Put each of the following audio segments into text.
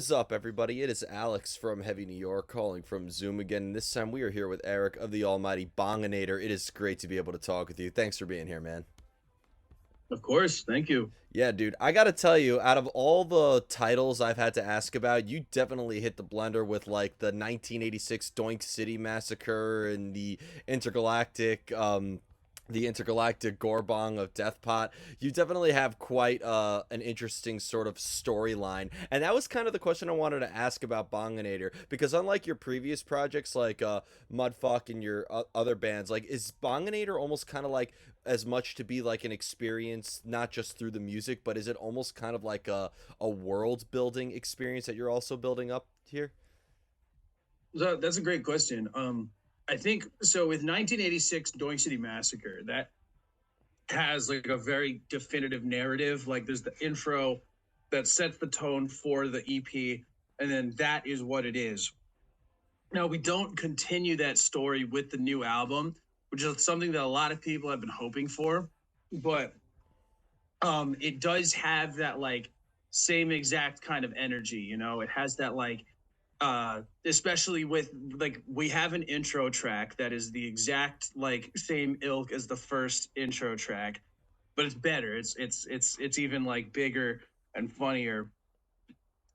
is up, everybody? It is Alex from Heavy New York calling from Zoom again. This time we are here with Erik of the almighty Bonganator. It is great to be able to talk with you. Thanks for being here, man. Of course, thank you. Yeah, dude, I gotta tell you, out of all the titles I've had to ask about, you definitely hit the blender with like the 1986 Doink City Massacre and the intergalactic Gorbong of Deathpot. You definitely have quite an interesting sort of storyline, and that was kind of the question I wanted to ask about Bonganator, because unlike your previous projects like Mudfuck and your other bands, like is Bonganator almost kind of like as much to be like an experience not just through the music, but is it almost kind of like a world building experience that you're also building up here? So that's a great question. I think so with 1986 Doink City Massacre, that has like a very definitive narrative. Like there's the intro that sets the tone for the EP, and then that is what it is. Now we don't continue that story with the new album, which is something that a lot of people have been hoping for, but it does have that like same exact kind of energy, it has that like especially with like we have an intro track that is the exact like same ilk as the first intro track, but it's better. It's even like bigger and funnier.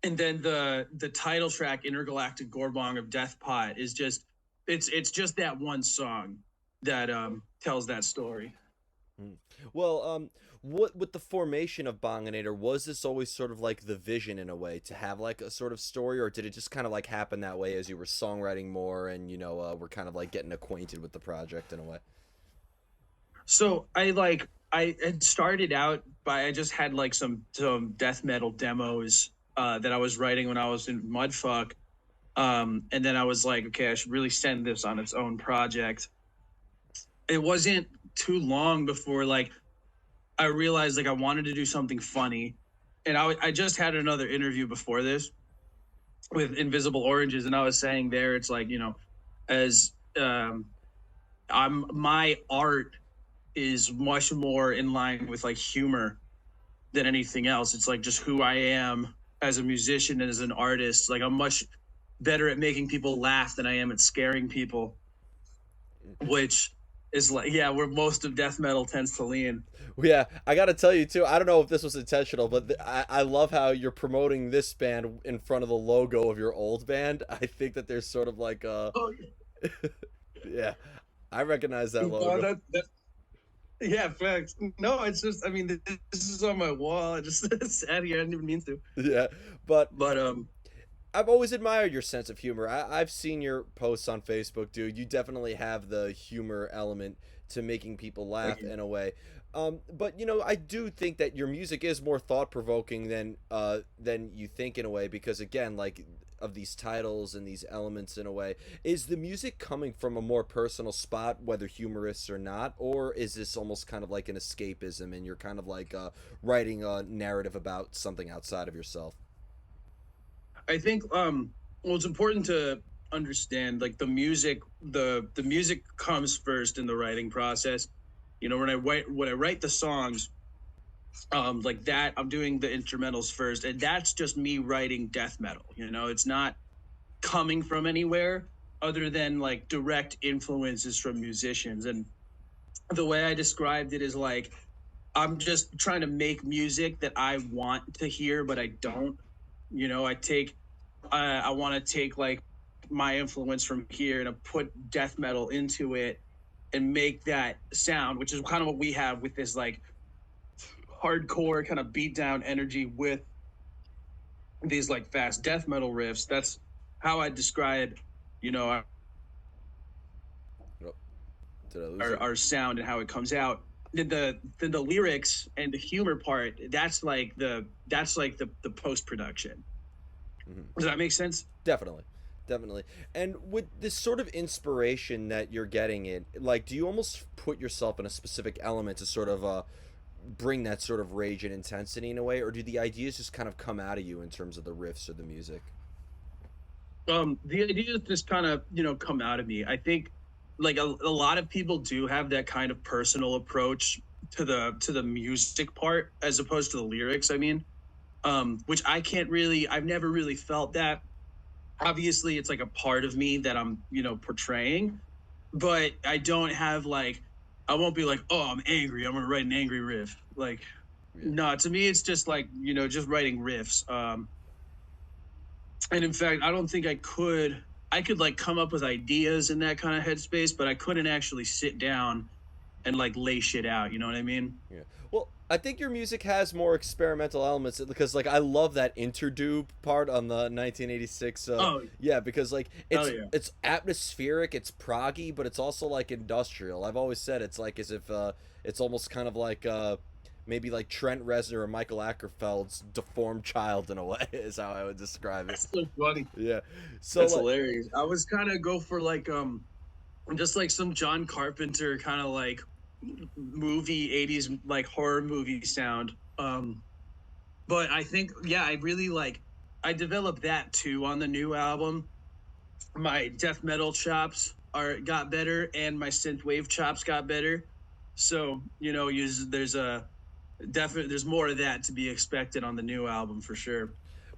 And then the title track Intergalactic Gorbong of Death Pot is just it's just that one song that tells that story. Mm. Well, what with the formation of Bonganator, was this always sort of like the vision in a way to have like a sort of story, or did it just kind of like happen that way as you were songwriting more and were kind of like getting acquainted with the project in a way? So I had started out by I just had like some death metal demos that I was writing when I was in Mudfuck. And then I was like, okay, I should really send this on its own project. It wasn't too long before like I realized like I wanted to do something funny. And I just had another interview before this with Invisible Oranges, and I was saying there, it's like, as I'm my art is much more in line with like humor than anything else. It's like just who I am as a musician and as an artist. Like I'm much better at making people laugh than I am at scaring people, which is like yeah, where most of death metal tends to lean. Yeah, I gotta tell you too. I don't know if this was intentional, but I love how you're promoting this band in front of the logo of your old band. I think that there's sort of like Oh, yeah, I recognize that oh logo. that yeah, facts. No, it's just I mean this is on my wall. I just sat here. I didn't even mean to. Yeah, but But I've always admired your sense of humor. I've seen your posts on Facebook, dude. You definitely have the humor element to making people thank laugh you. in a way. But I do think that your music is more thought provoking than you think in a way, because again, like of these titles and these elements in a way, is the music coming from a more personal spot, whether humorous or not, or is this almost kind of like an escapism and you're kind of like writing a narrative about something outside of yourself? I think well it's important to understand like the music comes first in the writing process. When I write the songs, like that I'm doing the instrumentals first, and that's just me writing death metal. It's not coming from anywhere other than like direct influences from musicians. And the way I described it is like I'm just trying to make music that I want to hear, but I don't. I take I want to take like my influence from here and I put death metal into it and make that sound, which is kind of what we have with this like hardcore kind of beat down energy with these like fast death metal riffs. That's how I describe, you know, our, Oh, did I lose our, you? our sound and how it comes out. The lyrics and the humor part, that's like the post production. Mhm. Does that make sense? Definitely. Definitely. And with this sort of inspiration that you're getting in, like, do you almost put yourself in a specific element to sort of bring that sort of rage and intensity in a way, or do the ideas just kind of come out of you in terms of the riffs or the music? The ideas just kind of come out of me. I think like a lot of people do have that kind of personal approach to the music part as opposed to the lyrics. I mean, which I can't really, I've never really felt that. Obviously, it's like a part of me that I'm, portraying, but I don't have like, I won't be like, oh, I'm angry. I'm gonna write an angry riff. Like, Yeah. no, to me, it's just like, just writing riffs. And in fact, I don't think I could like come up with ideas in that kind of headspace, but I couldn't actually sit down and like lay shit out. You know what I mean? Yeah. Well, I think your music has more experimental elements because like I love that interdude part on the 1986 Oh, yeah, because like hell it's yeah. it's atmospheric, it's proggy, but it's also like industrial. I've always said it's like as if it's almost kind of like maybe like Trent Reznor or Michael Ackerfeld's deformed child in a way is how I would describe it. That's so funny. Yeah. So That's like hilarious. I was kind of go for like just like some John Carpenter kind of like movie 80s like horror movie sound. But I think yeah, I really like I developed that too on the new album. My death metal chops are got better and my synth wave chops got better. So, there's a definite there's more of that to be expected on the new album for sure.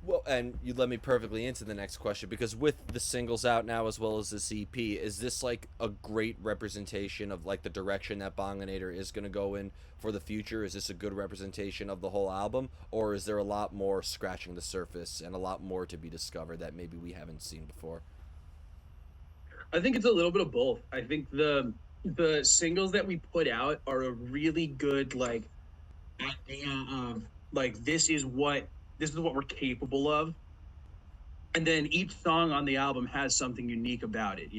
well, and you led me perfectly into the next question because with the singles out now as well as this EP, is this like a great representation of like the direction that Bonganator is going to go in for the future? Is this a good representation of the whole album, or is there a lot more scratching the surface and a lot more to be discovered that maybe we haven't seen before? I think it's a little bit of both. I think the singles that we put out are a really good like idea of like this is what we're capable of, and then each song on the album has something unique about it.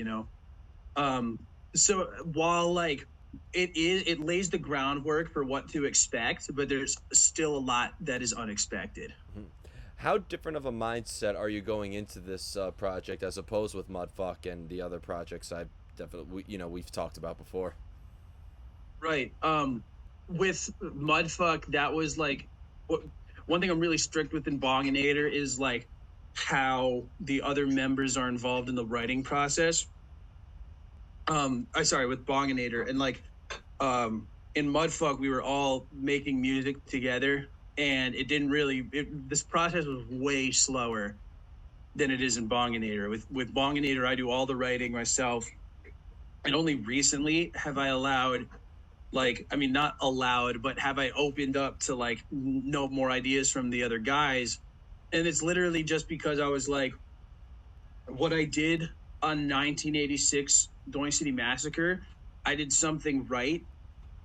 um so while like it lays the groundwork for what to expect, but there's still a lot that is unexpected. Mhm. How different of a mindset are you going into this project as opposed with Mudfuck and the other projects I definitely we've talked about before? Right. With Mudfuck, that was like one thing I'm really strict with in Bonginator is like how the other members are involved in the writing process. I sorry, with Bonginator and like in Mudfuck, we were all making music together, and it didn't really. This process was way slower than it is in Bonginator. With Bonginator, I do all the writing myself, and only recently have I allowed like I mean not allowed but have I opened up to like know more ideas from the other guys, and it's literally just because I was like what I did on 1986 Doing City Massacre, I did something right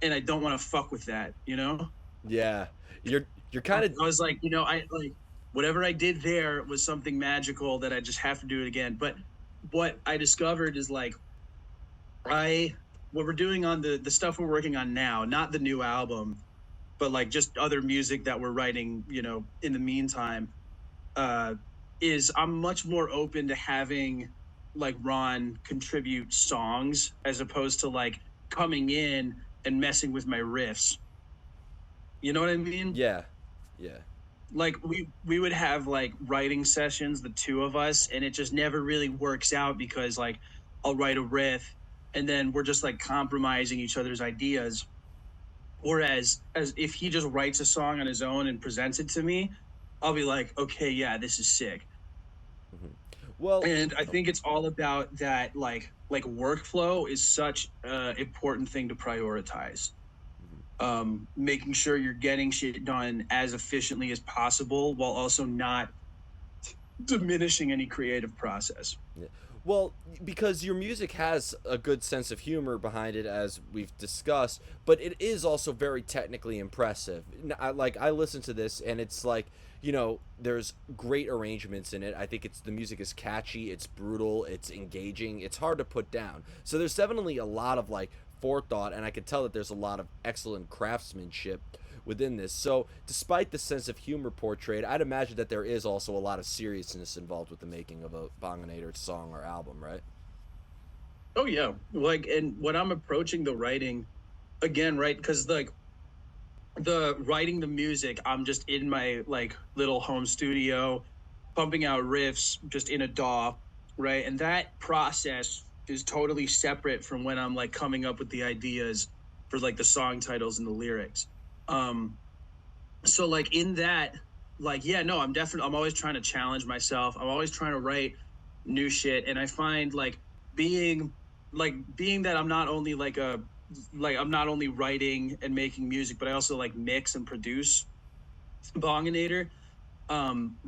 and I don't want to fuck with that. Yeah, you're I kind of was like, I like whatever I did there was something magical that I just have to do it again. But what I discovered is like I what we're doing on the stuff we're working on now, not the new album, but like just other music that we're writing, in the meantime, uh, is I'm much more open to having like Ron contribute songs as opposed to like coming in and messing with my riffs. You know what I mean? yeah, yeah. Like we would have like writing sessions, the two of us, and it just never really works out because like I'll write a riff and then we're just like compromising each other's ideas. Whereas as if he just writes a song on his own and presents it to me, I'll be like, okay, yeah, this is sick. Mhm. Well, And I oh, think it's all about that like workflow is such an important thing to prioritize. mhm. Making sure you're getting shit done as efficiently as possible while also not diminishing any creative process. Yeah. Well, because your music has a good sense of humor behind it, as we've discussed, but it is also very technically impressive. Like I listen to this, and it's like there's great arrangements in it. I think the music is catchy, it's brutal, it's engaging, it's hard to put down. So there's definitely a lot of like forethought, and I can tell that there's a lot of excellent craftsmanship within this. So, despite the sense of humor portrayed, I'd imagine that there is also a lot of seriousness involved with the making of a Bonganator song or album, right? Oh yeah, like and when I'm approaching the writing again, right? Because like the writing the music, I'm just in my like little home studio, pumping out riffs just in a DAW, right? And that process is totally separate from when I'm like coming up with the ideas for like the song titles and the lyrics. Um, so like in that like, yeah, no, I'm always trying to challenge myself. I'm always trying to write new shit. And I find being being that I'm not only I'm not only writing and making music, but I also like mix and produce Bonganator.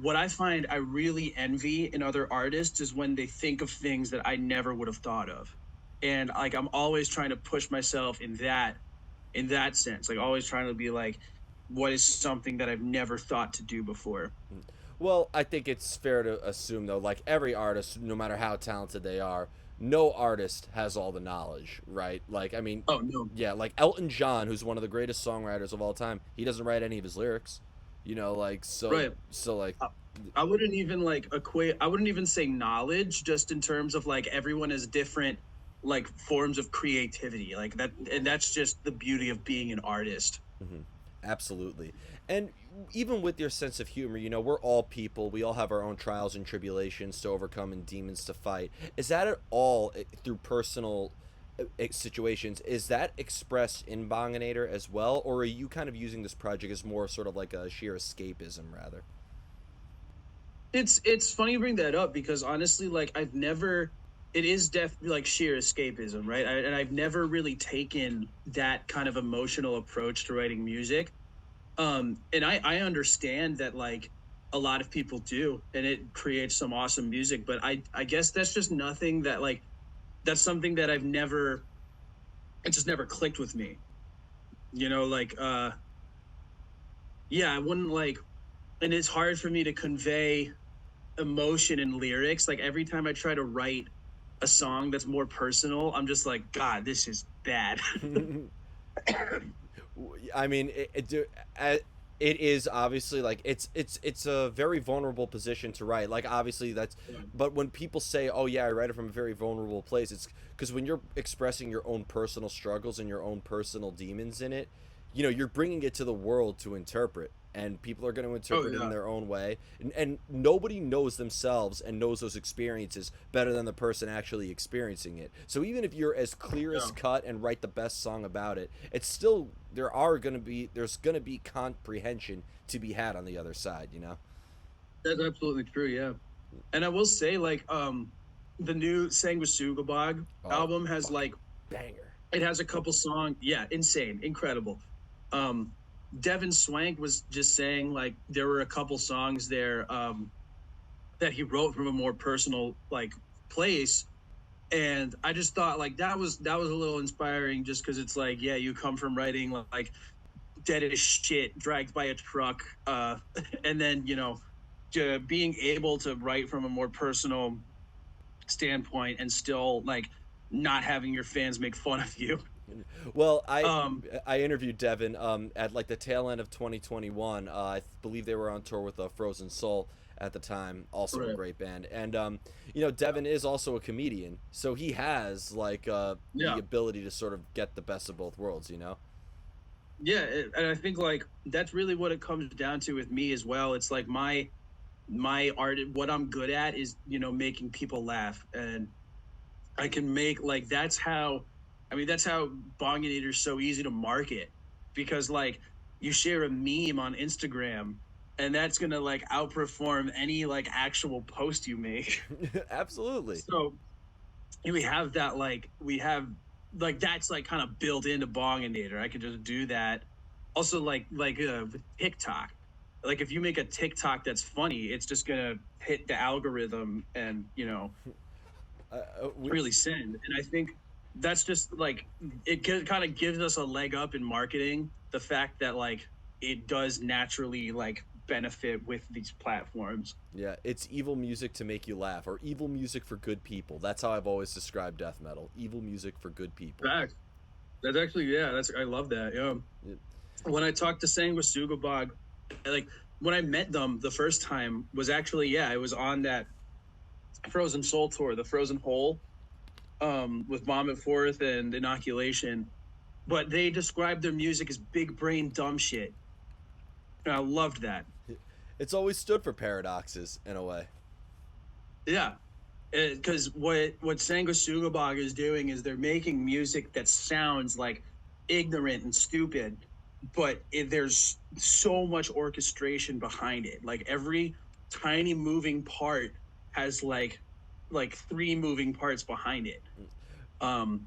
What I find I really envy in other artists is when they think of things that I never would have thought of. And like I'm always trying to push myself in that sense, like always trying to be like, what is something that I've never thought to do before? Well, I think it's fair to assume though, like every artist, no matter how talented they are, no artist has all the knowledge, right? Like, I mean, Oh no. yeah, like Elton John, who's one of the greatest songwriters of all time, he doesn't write any of his lyrics, like Right. like, I, I wouldn't even like equate, I wouldn't even say knowledge, just in terms of like everyone has different like forms of creativity. Like that, and that's just the beauty of being an artist. mhm, absolutely. And even with your sense of humor, we're all people. We all have our own trials and tribulations to overcome and demons to fight. Is that at all through personal situations? Is that expressed in Bonganator as well, or are you kind of using this project as more sort of like a sheer escapism, rather? It's funny you bring that up because honestly, like it is definitely like sheer escapism, right? And I've never really taken that kind of emotional approach to writing music. And I understand that like a lot of people do, and it creates some awesome music. But I guess that's just nothing that like that's something that it just never clicked with me. Like yeah, I wouldn't like, and it's hard for me to convey emotion in lyrics. Like every time I try to write a song that's more personal, I'm just like, God, this is bad. I mean, it is obviously like it's a very vulnerable position to write. Like obviously that's, but when people say, "Oh yeah, I write it from a very vulnerable place," it's because when you're expressing your own personal struggles and your own personal demons in it, you're bringing it to the world to interpret. And people are going to Oh interpret it in yeah. their own way, and nobody knows themselves and knows those experiences better than the person actually experiencing it. So even if you're as clear as Yeah. cut and write the best song about it, it's still there's going to be comprehension to be had on the other side. That's absolutely true. Yeah. And I will say, like, the new Sanguisugabog Oh, album has fucking like banger. it has a couple songs. Yeah, insane, incredible. Um, Devin Swank was just saying like there were a couple songs there that he wrote from a more personal like place, and I just thought like that was a little inspiring, just because it's like, yeah, you come from writing like dead as shit, dragged by a truck, and then to being able to write from a more personal standpoint and still like not having your fans make fun of you. Well, I Um, I interviewed Devin at like the tail end of 2021. I believe they were on tour with Frozen Soul at the time, also a right. great band. And Devin is also a comedian, so he has like the Yeah, ability to sort of get the best of both worlds. yeah, and I think like that's really what it comes down to with me as well. It's like my art, what I'm good at is making people laugh, and I can make like that's how, I mean that's how Bonginator is so easy to market, because like you share a meme on Instagram and that's gonna like outperform any like actual post you make. Absolutely. So we have like that's like kind of built into Bonginator. I could just do that. Also with TikTok. Like if you make a TikTok that's funny, it's just gonna hit the algorithm and We, really send. And I think that's just like it kind of gives us a leg up in marketing. The fact that like it does naturally like benefit with these platforms. yeah, it's evil music to make you laugh, or evil music for good people. That's how I've always described death metal. Evil music for good people. Fact. That's actually, yeah. That's, I love that. Yeah. It, When I talked to Sanguisugabog, like when I met them the first time was actually, yeah, I was on that Frozen Soul tour, the Frozen Hole, with Vomit Forth and Inoculation. But they described their music as big brain dumb shit. And I loved that. it's always stood for paradoxes in a way. Yeah. Because what Sanguisugabog is doing is they're making music that sounds like ignorant and stupid, but there's so much orchestration behind it. Like every tiny moving part has like three moving parts behind it. Um,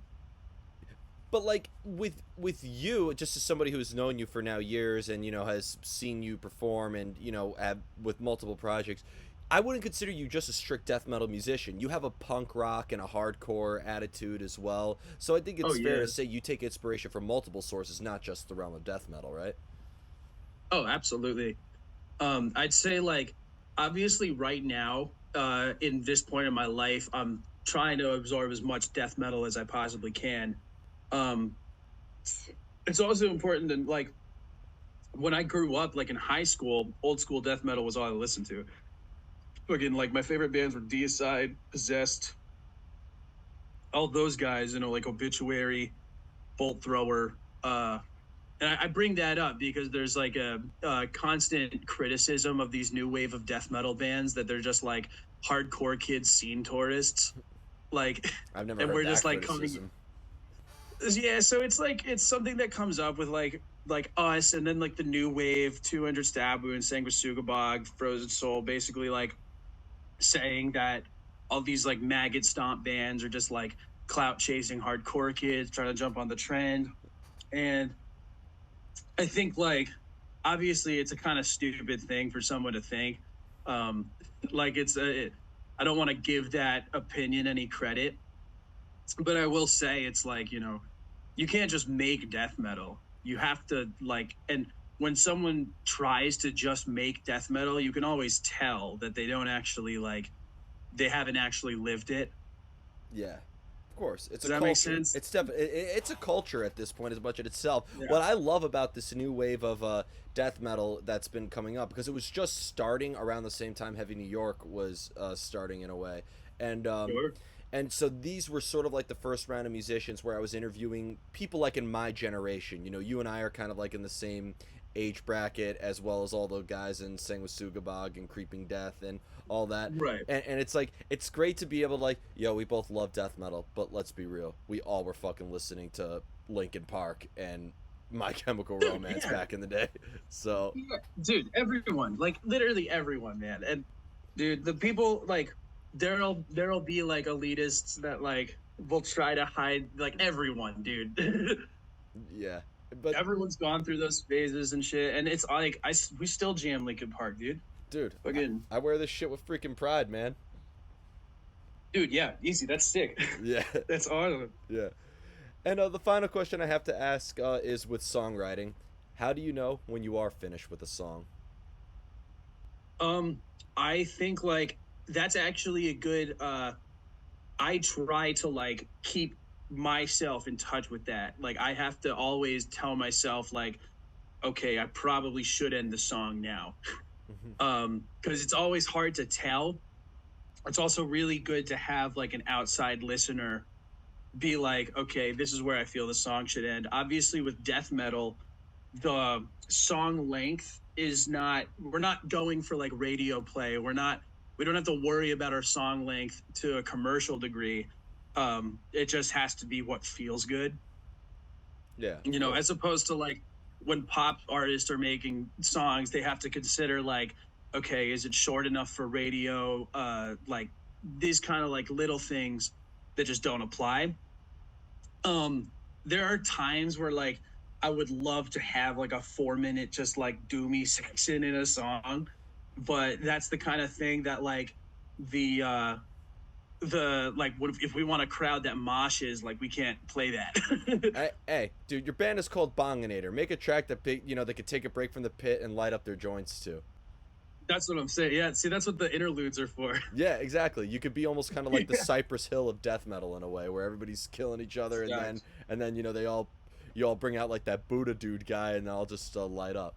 But like with you, just as somebody who's known you for now years and has seen you perform and have, with multiple projects, I wouldn't consider you just a strict death metal musician. You have a punk rock and a hardcore attitude as well. So I think oh it's fair yeah, to say you take inspiration from multiple sources, not just the realm of death metal, right? oh absolutely. I'd say like obviously right now, in this point in my life, I'm trying to absorb as much death metal as I possibly can. Um, it's also important to like when I grew up, like in high school, old school death metal was all I listened to. Again, like my favorite bands were Deicide, Possessed, all those guys, like Obituary, Bolt Thrower. And I bring that up because there's like a constant criticism of these new wave of death metal bands that they're just like hardcore kids scene tourists. Like, I've never and heard we're just that like coming, criticism. yeah. So it's like it's something that comes up with like us, and then like the new wave, 200 Stab Wound, Sanguisugabog, Frozen Soul, basically like saying that all these like maggot stomp bands are just like clout chasing hardcore kids trying to jump on the trend. And I think like obviously it's a kind of stupid thing for someone to think. Um, like I don't want to give that opinion any credit, but I will say it's like, you can't just make death metal. You have to like, and when someone tries to just make death metal, you can always tell that they don't actually like, they haven't actually lived it. Yeah, of course, it's Does a that make culture. sense? It's a culture at this point as much as itself. Yeah. What I love about this new wave of death metal that's been coming up, because it was just starting around the same time Heavy New York was starting in a way, and Sure. and so these were sort of like the first round of musicians where I was interviewing people like in my generation. You and I are kind of like in the same age bracket, as well as all the guys in Sanguisugabog and Creeping Death and all that. Right. And it's like, it's great to be able to like, yo, we both love death metal, but let's be real, we all were fucking listening to Linkin Park and My Chemical Dude, Romance yeah. back in the day. So Yeah. Dude, everyone, like literally everyone, man. And dude, the people like there'll be like elitists that like will try to hide like everyone, dude. yeah, but Everyone's gone through those phases and shit, and it's like we still jam Linkin Park, dude. dude, Fucking I wear this shit with freaking pride, man. dude, yeah, easy. That's sick. Yeah. That's awesome. Yeah. And the final question I have to ask is with songwriting. How do you know when you are finished with a song? Um, I think like that's actually a good I try to like keep myself in touch with that. Like I have to always tell myself like, okay, I probably should end the song now. Because it's always hard to tell. It's also really good to have like an outside listener be like, okay, this is where I feel the song should end. Obviously, with death metal, the song length is not, we're not going for like radio play. We don't have to worry about our song length to a commercial degree. It just has to be what feels good, Yeah, of course. as opposed to like when pop artists are making songs, they have to consider like, okay, is it short enough for radio? Like these kind of like little things that just don't apply. There are times where like I would love to have like a 4 minute just like doomy section in a song, but that's the kind of thing that like the like what if we want a crowd that moshes, like we can't play that. Hey, dude, your band is called Bonganator. Make a track that they could take a break from the pit and light up their joints to. That's what I'm saying. Yeah, see, that's what the interludes are for. Yeah, exactly. You could be almost kind of like the Yeah. Cypress Hill of death metal in a way, where everybody's killing each other, and then Facts. you all bring out like that Buddha dude guy, and they'll just light up.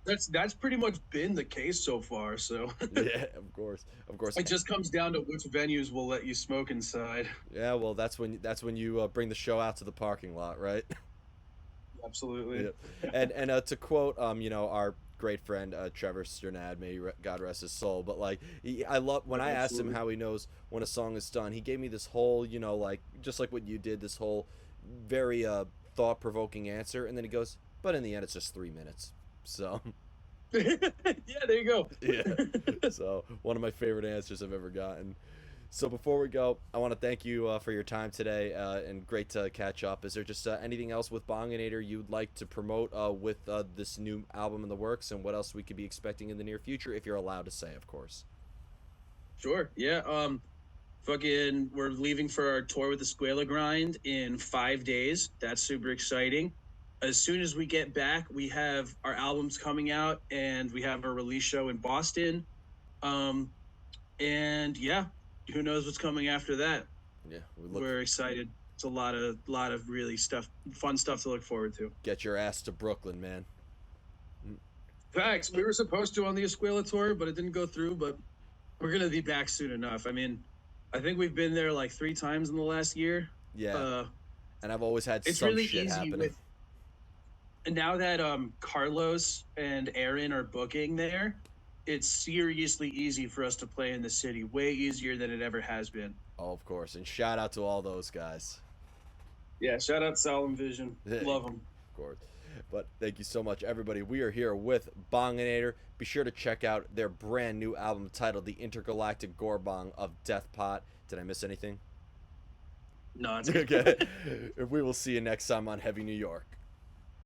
That's pretty much been the case so far. So Yeah, of course, of course. it just comes down to which venues will let you smoke inside. Yeah, well, that's when you bring the show out to the parking lot, right? Absolutely. Yeah. And to quote our great friend Trevor Sternad, may God rest his soul, but like I love when I asked him Absolutely. how he knows when a song is done. He gave me this whole like just like what you did, this whole very thought provoking answer, and then he goes, but in the end, it's just 3 minutes. So, Yeah, there you go. yeah. So, one of my favorite answers I've ever gotten. So, before we go, I want to thank you for your time today and great to catch up. Is there just anything else with Bonganator you'd like to promote with this new album in the works, and what else we could be expecting in the near future, if you're allowed to say, of course? Sure. Yeah. Fucking, we're leaving for our tour with the Squala Grind in 5 days. That's super exciting. As soon as we get back, we have our albums coming out, and we have our release show in Boston. Um, and yeah, who knows what's coming after that? Yeah, we look. We're excited. It's a lot of really fun stuff to look forward to. Get your ass to Brooklyn, man. Facts. We were supposed to on the Escuela tour, but it didn't go through. But we're gonna be back soon enough. I mean, I think we've been there like 3 times in the last year. Yeah, Uh, and I've always had it's some really shit easy happening. with, and now that Carlos and Aaron are booking there, it's seriously easy for us to play in the city. Way easier than it ever has been. Oh, of course, and shout out to all those guys. Yeah, shout out Solemn Vision. Love them. Of course. But thank you so much, everybody. We are here with Bonganator. Be sure to check out their brand new album titled The Intergalactic Gorbong of Deathpot. Did I miss anything? No, it's Okay. We will see you next time on Heavy New York.